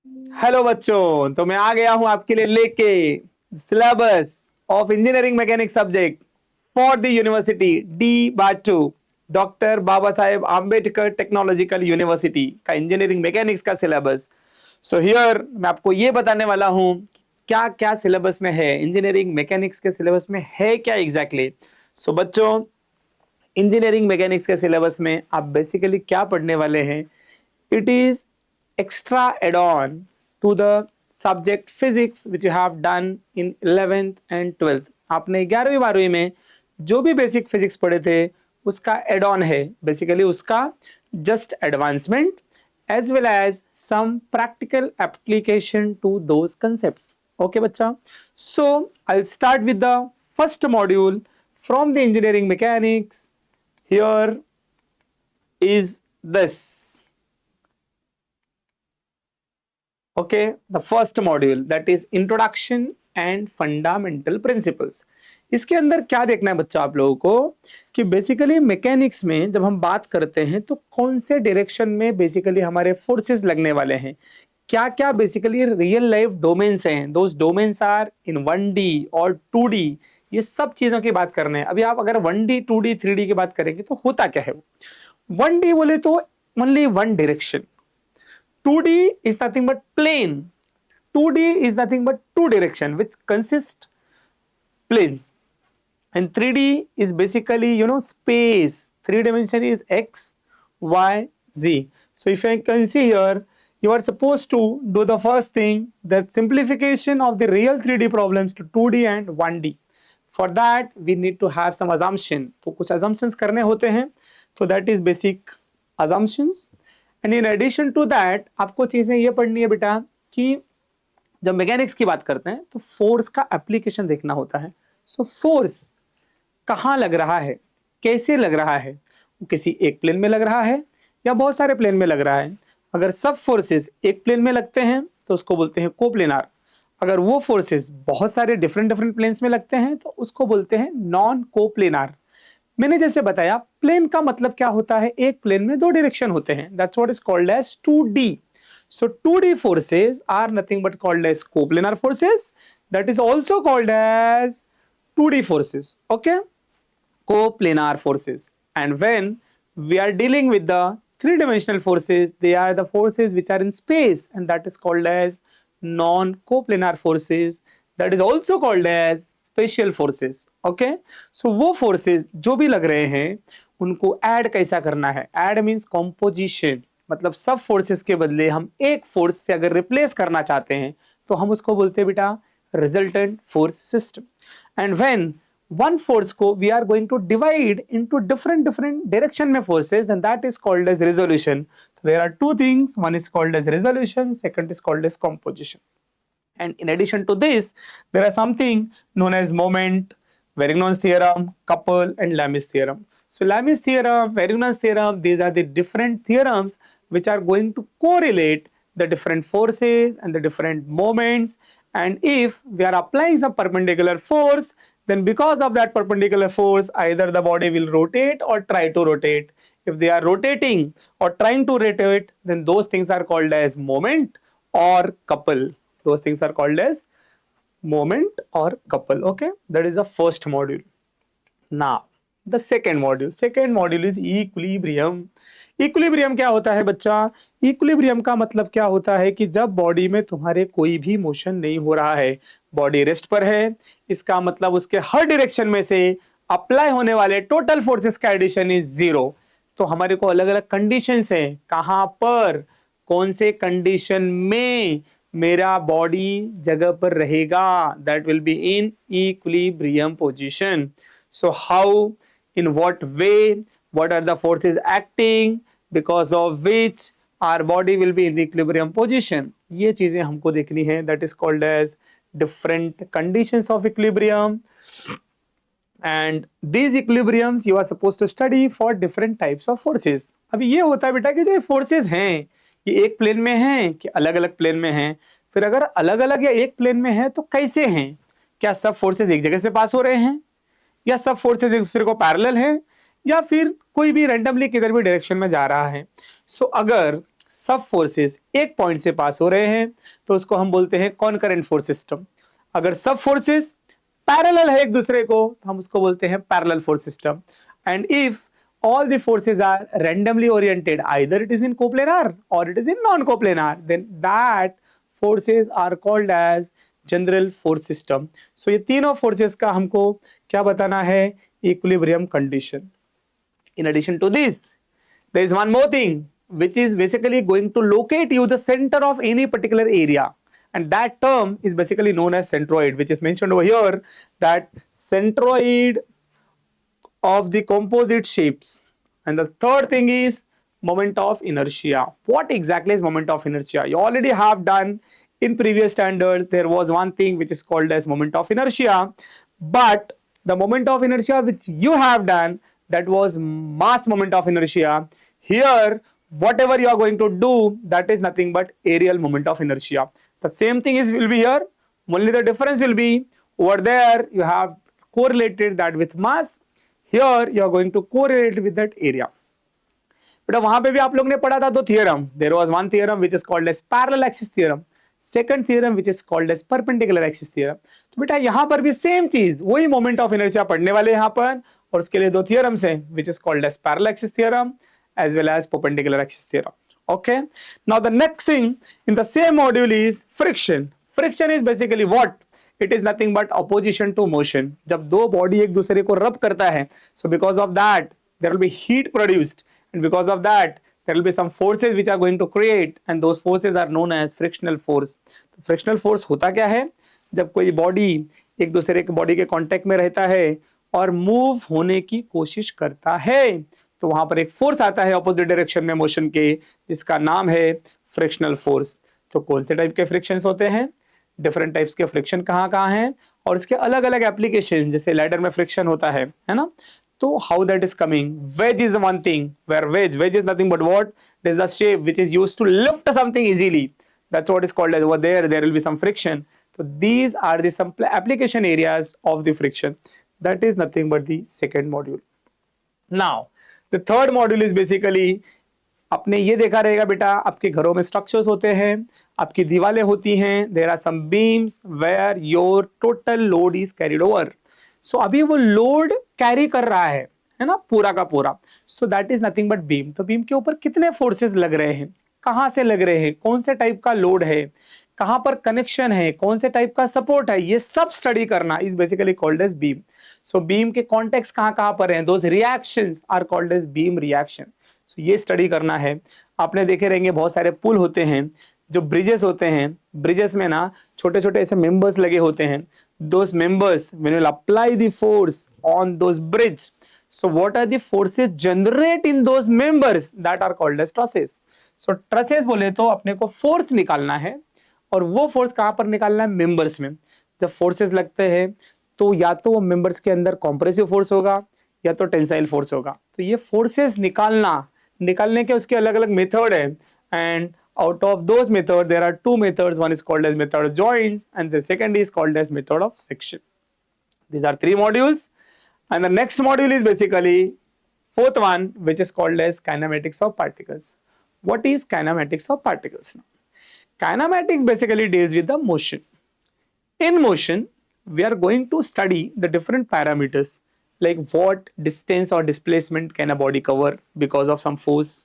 Hello बच्चों, तो मैं आ गया हूं आपके लिए लेके syllabus of engineering mechanics subject for the university D/2 doctor Baba Saheb Ambedkar technological university का इंजीनियरिंग मैकेनिक्स का सिलेबस। सो हियर मैं आपको ये बताने वाला हूं क्या क्या सिलेबस में है, इंजीनियरिंग मैकेनिक्स के सिलेबस में है क्या एग्जैक्टली। सो बच्चों, इंजीनियरिंग मैकेनिक्स के सिलेबस में आप बेसिकली क्या पढ़ने वाले हैं? It is extra add-on to the subject physics which you have done in 11th and 12th। आपने 11वीं 12वीं में जो भी बेसिक फिजिक्स पढ़े थे उसका एड ऑन है, बेसिकली उसका just advancement as well as some practical application to those concepts. Okay बच्चा, so I start with the first module from the engineering mechanics. Here is this. Okay, the first module, that is introduction and fundamental principles। इसके अंदर क्या देखना है बच्चा आप लोगों को कि बेसिकली मैकेनिक्स में जब हम बात करते हैं तो कौन से डायरेक्शन में बेसिकली हमारे फोर्सेस लगने वाले हैं, क्या क्या बेसिकली रियल लाइफ डोमेन्स हैं, दोस डोमेन्स आर इन 1D और 2D। ये सब चीजों की बात करना है। अभी आप अगर 1D 2D 3D की बात करेंगे तो होता क्या है? 1D बोले तो only one direction, 2D is nothing but plane, 2D is nothing but two direction which consist planes, and 3D is basically space, three dimension is x y z। So if I can see here, you are supposed to do the first thing, that simplification of the real 3D problems to 2D and 1D। For that we need to have some assumption, तो कुछ assumptions करने होते हैं, तो that is basic assumptions। And in addition to that आपको चीजें ये पढ़नी है बेटा कि जब मैकेनिक्स की बात करते हैं तो फोर्स का एप्लीकेशन देखना होता है। सो फोर्स कहाँ लग रहा है, कैसे लग रहा है, वो किसी एक प्लेन में लग रहा है या बहुत सारे प्लेन में लग रहा है। अगर सब फोर्सेस एक प्लेन में लगते हैं तो उसको बोलते हैं कोप्लेनार। अगर वो फोर्सेस बहुत सारे डिफरेंट डिफरेंट प्लेन्स में लगते हैं तो उसको बोलते हैं नॉन कोप्लेनार। मैंने जैसे बताया प्लेन का मतलब क्या होता है, एक प्लेन में दो डायरेक्शन होते हैं, that's what is called as 2D। So 2D forces are nothing but called as coplanar forces, that is also called as 2D forces। okay, coplanar forces। and when we are dealing with the three dimensional forces, they are the forces which are in space and that is called as non coplanar forces, that is also called as special forces. Okay, so वो forces जो भी लग रहे हैं उनको add कैसा करना है? ऐड मींस कॉम्पोजिशन, मतलब सब फोर्सेस के बदले हम एक फोर्स से अगर रिप्लेस करना चाहते हैं तो हम उसको बोलते हैं बेटा resultant force system. And when one force को we are going to divide into different different direction में forces, then that is called as resolution. तो there are two things, one is called as resolution, second is called as composition. And in addition to this, there are something known as moment, Varignon's theorem, couple, and Lami's theorem. So Lami's theorem, Varignon's theorem, these are the different theorems which are going to correlate the different forces and the different moments. And if we are applying some perpendicular force, then because of that perpendicular force, either the body will rotate or try to rotate. If they are rotating or trying to rotate, then those things are called as moment or couple. Those things are called as moment or couple। okay, that is the first module। now the second module is equilibrium। Equilibrium क्या होता है बच्चा? Equilibrium का मतलब क्या होता है कि जब बॉडी में तुम्हारे कोई भी मोशन नहीं हो रहा है, बॉडी रेस्ट पर है, इसका मतलब उसके हर डायरेक्शन में से अप्लाई होने वाले टोटल फोर्सेस का एडिशन इज 0। तो हमारे को अलग अलग कंडीशंस हैं, कहां पर कौन से कंडीशन में मेरा बॉडी जगह पर रहेगा, that will be in equilibrium position. So how, in what way, what are the forces acting because of which our body will be in the equilibrium position, ये चीजें हमको देखनी है। that is called as different conditions of equilibrium, and these equilibriums you are supposed to study for different types of forces। अभी ये होता है बेटा कि जो ये forces हैं ये एक प्लेन में हैं कि अलग अलग प्लेन में हैं, फिर अगर अलग अलग या एक प्लेन में है तो कैसे हैं? क्या सब फोर्सेस एक जगह से पास हो रहे हैं, या सब फोर्सेस एक दूसरे को पैरेलल हैं, या फिर कोई भी रैंडमली किधर भी डायरेक्शन में जा रहा है? सो अगर सब फोर्सेस एक पॉइंट से पास हो रहे हैं तो उसको हम बोलते हैं कॉन्करेंट फोर्स सिस्टम। अगर सब फोर्सेस पैरेलल है एक दूसरे को तो हम उसको बोलते हैं parallel force system. And if all the forces are randomly oriented, either it is in coplanar or it is in non-coplanar, then that forces are called as general force system. So ये तीनों forces का हमको क्या बताना है? Equilibrium condition. In addition to this, there is one more thing which is basically going to locate you the center of any particular area, and that term is basically known as centroid, which is mentioned over here, that centroid of the composite shapes. And the third thing is moment of inertia. What exactly is moment of inertia? You already have done in previous standard. There was one thing which is called as moment of inertia, but the moment of inertia which you have done, that was mass moment of inertia. Here whatever you are going to do, that is nothing but areal moment of inertia. The same thing is will be here, only the difference will be over there you have correlated that with mass, here you are going to correlate with that area. बेटा वहां पे भी आप लोग ने पढ़ा था दो theorem, there was one theorem which is called as parallel axis theorem, second theorem which is called as perpendicular axis theorem. तो बेटा यहां पर भी सेम चीज, वही मोमेंट ऑफ इनर्शिया पढ़ने वाले यहां पर, और उसके लिए दो थियरम्स हैं which is called as parallel axis theorem as well as perpendicular axis theorem. Okay, now the next thing in the same module is friction. Friction is basically what? It is nothing but opposition to motion. जब दो body एक दूसरे को रब करता है, so because of that there will be heat produced, and because of that there will be some forces which are going to create, and those forces are known as frictional force. तो frictional force होता क्या है? जब कोई body एक दूसरे के body के कांटेक्ट में रहता है और मूव होने की कोशिश करता है, तो वहां पर एक फोर्स आता है ऑपोजिट डायरेक्शन में मोशन के, जिसका नाम है फ्रिक्शनल फोर्स। तो कौन से टाइप के फ्रिक्शंस होते हैं, डिफरेंट टाइप्स के फ्रिक्शन कहाँ हैं, और इसके अलग अलग एप्लीकेशन, जैसे लैडर में फ्रिक्शन होता है ना, तो how that is coming. Wedge is one thing, where wedge is nothing but what, it is the shape which is used to lift something easily, that's what is called as, over there will be some friction. So these are the some application areas of the friction. That is nothing but the second module. Now the third module is basically, आपने ये देखा रहेगा बेटा, आपके घरों में structures होते हैं, आपकी दीवारें होती हैं, there are some beams where your total load is carried over. So अभी वो लोड कैरी कर रहा है ना, पूरा का पूरा. So that is nothing but beam. तो बीम के ऊपर कितने फोर्सेस लग रहे हैं, कहाँ से लग रहे हैं, कौन से टाइप का लोड है, कहां पर कनेक्शन है, कौन से टाइप का सपोर्ट है, ये सब स्टडी करना is basically called as beam. So beam के कॉन्टेक्स्ट कहां पर हैं, those reactions are called as beam reaction. So ये स्टडी करना है. आपने देखे रहेंगे बहुत सारे पुल होते हैं, जो ब्रिजेस होते हैं, ब्रिजेस में ना छोटे छोटे ऐसे मेंबर्स लगे होते हैं. Those members when you will apply the force on those bridge, so what are the forces generate in those members, that are called as trusses. so trusses बोले तो अपने को फोर्स निकालना है, और वो फोर्स कहां पर निकालना है, मेंबर्स में. जब फोर्सेस लगते हैं तो या तो वो मेंबर्स के अंदर कॉम्प्रेसिव फोर्स होगा या तो टेंसाइल फोर्स होगा. तो ये फोर्सेस निकालने के उसके अलग अलग मेथड है, and out of those methods there are two methods. One is called as method of joints and the second is called as method of section. These are three modules, and the next module is basically fourth one, which is called as kinematics of particles. What is kinematics of particles? Kinematics basically deals with the motion. In motion we are going to study the different parameters, like what distance or displacement can a body cover because of some force,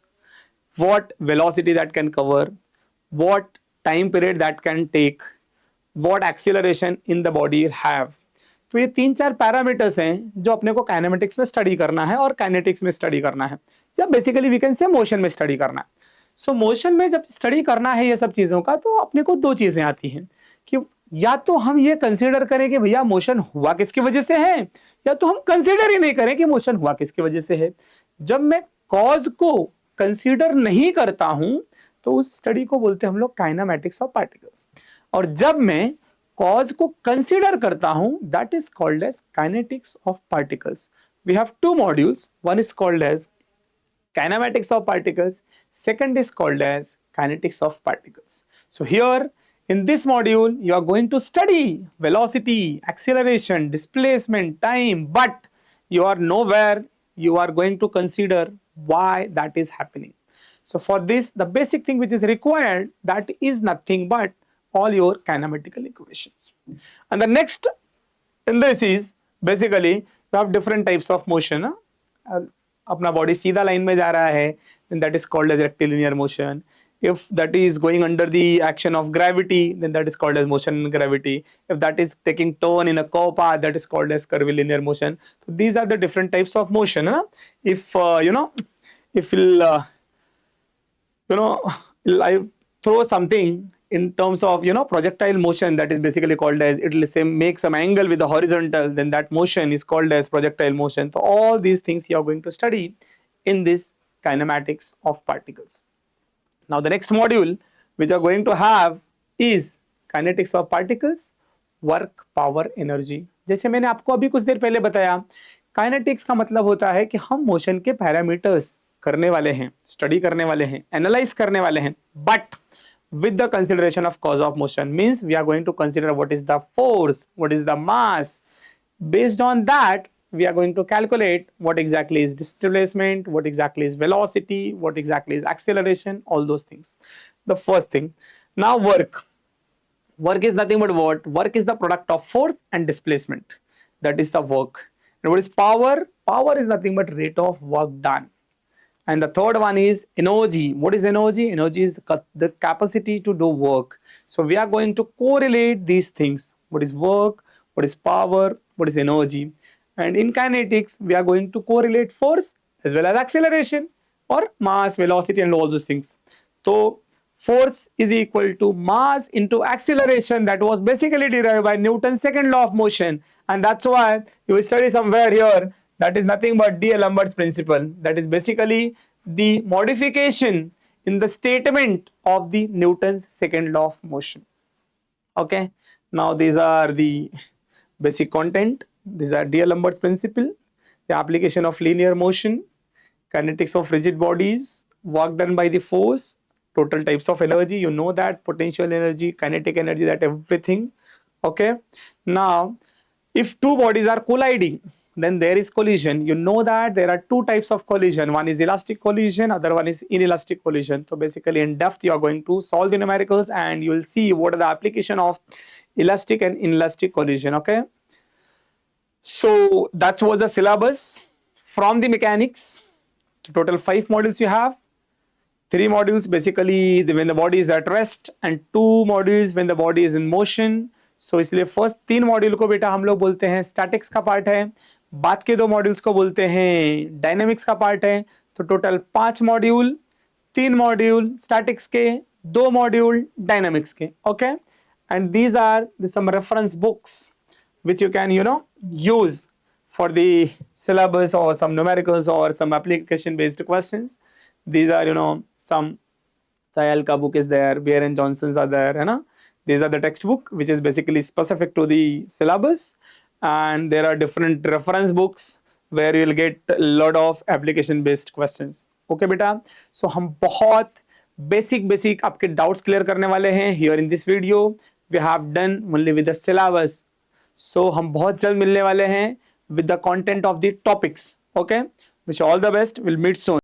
what velocity that can cover, what time period that can take, what acceleration in the body have. तो ये तीन चार parameters हैं जो अपने को kinematics में study करना है और काइनेटिक्स में स्टडी करना है, या basically we can say motion में स्टडी करना है. सो मोशन में जब स्टडी करना है ये सब चीजों का, तो अपने को दो चीजें आती हैं कि या तो हम ये कंसीडर करें कि भैया मोशन हुआ किसकी वजह से है, या तो हम कंसीडर ही नहीं करें कि मोशन हुआ किसकी वजह से है. जब मैं कॉज को कंसीडर नहीं करता हूं तो उस स्टडी को बोलते हैं हम लोग काइनेमेटिक्स ऑफ पार्टिकल्स, और जब मैं कॉज को कंसीडर करता हूं that is called as kinetics of particles. We have two modules, one is called as kinematics of particles, second is called as kinetics of particles. So here in this module you are going to study velocity, acceleration, displacement, time, but you are nowhere you are going to consider why that is happening. So for this, the basic thing which is required, that is nothing but all your kinematical equations. And the next in this is basically you have different types of motion. अपना body सीधा line में जा रहा है, then that is called as rectilinear motion. If that is going under the action of gravity, then that is called as motion in gravity. If that is taking turn in a curve path, that is called as curvilinear motion. So these are the different types of motion. If if I throw something in terms of projectile motion, that is basically called as, it will say make some angle with the horizontal, then that motion is called as projectile motion. So all these things you are going to study in this kinematics of particles. Now the next module which you are going to have is kinetics of particles, work, power, energy. जैसे मैंने आपको अभी कुछ देर पहले बताया, kinetics का मतलब होता है कि हम मोशन के पैरामीटर्स करने वाले हैं, स्टडी करने वाले हैं, एनालाइज करने वाले हैं, but with the consideration of cause of motion, means we are going to consider what is the force, what is the mass. Based on that, we are going to calculate what exactly is displacement, what exactly is velocity, what exactly is acceleration, all those things. The first thing. Now work. Work is nothing but what? Work is the product of force and displacement. That is the work. And what is power? Power is nothing but rate of work done. And the third one is energy. What is energy? Energy is the capacity to do work. So we are going to correlate these things. What is work? What is power? What is energy? And in kinetics, we are going to correlate force as well as acceleration or mass, velocity and all those things. So force is equal to mass into acceleration. That was basically derived by Newton's second law of motion. And that's why you will study somewhere here, that is nothing but D'Alembert's principle. That is basically the modification in the statement of the Newton's second law of motion. Okay. Now these are the basic content. These are D'Alembert's principle, the application of linear motion, kinetics of rigid bodies, work done by the force, total types of energy. You know that potential energy, kinetic energy, that everything. Okay. Now, if two bodies are colliding, then there is collision. You know that there are two types of collision. One is elastic collision, other one is inelastic collision. So basically in depth you are going to solve the numericals and you will see what are the application of elastic and inelastic collision. Okay. So that was the syllabus from the mechanics. Total 5 modules you have. 3 modules basically when the body is at rest and 2 modules when the body is in motion. So इसलिए first 3 module को बेटा हम लोग बोलते हैं statics का part है, बाद के 2 मॉड्यूल्स को बोलते हैं डायनेमिक्स का पार्ट है. तो टोटल 5 मॉड्यूल, 3 मॉड्यूल स्टैटिक्स के, 2 मॉड्यूल डायनेमिक्स के. Okay. And these are some reference books which you can use for the syllabus or some numericals or some application based questions. These are some Tayal ka book is there, Beer and Johnson's are there, these are the textbook which is basically specific to the syllabus, and there are different reference books where you will get a lot of application based questions. Okay beta, so हम बहुत basic आपके doubts clear करने वाले हैं. Here in this video we have done only with the syllabus. So हम बहुत जल्द मिलने वाले हैं with the content of the topics. Okay, wish you all the best. We'll meet soon.